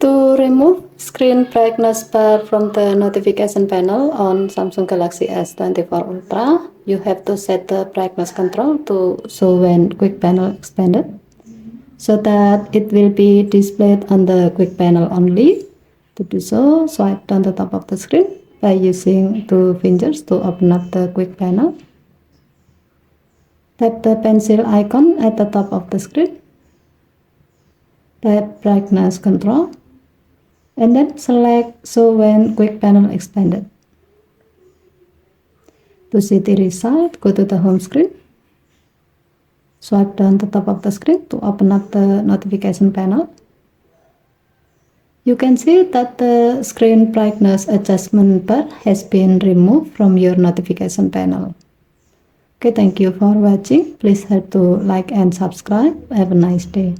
To remove screen brightness bar from the notification panel on Samsung Galaxy S24 Ultra, you have to set the brightness control to show when quick panel expanded, so that it will be displayed on the quick panel only. To do so, swipe down the top of the screen by using two fingers to open up the quick panel. Tap the pencil icon at the top of the screen. Tap brightness control, and then select show when quick panel expanded. To see the result, go to the home screen. Swipe down the top of the screen to open up the notification panel. You can see that the screen brightness adjustment bar has been removed from your notification panel. Okay, thank you for watching. Please help to like and subscribe. Have a nice day.